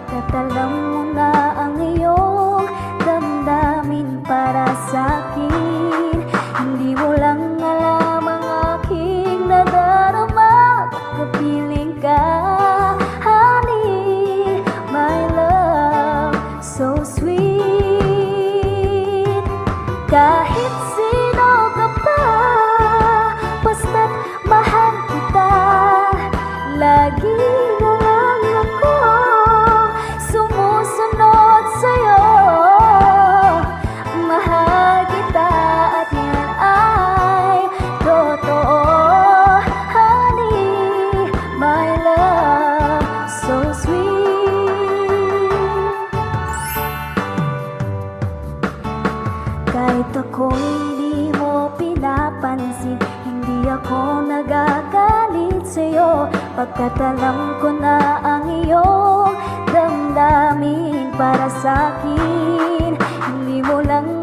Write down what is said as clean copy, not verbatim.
Pagkat alam mo na ang iyong damdamin para sa'kin. Hindi mo lang alam ang aking nadarama. Pagkapiling ka, honey, my love, so sweet. Kahit sino ka pa, basta't mahal kita. Lagi na lang ako sumusunod sa'yo. Mahal kita at yan ay totoo, honey, my love, so sweet. Kahit ako'y hindi mo pinapansin, hindi ako nagagalit sa'yo. Pagkat alam ko na ang iyong damdamin para sa'kin. Hindi mo lang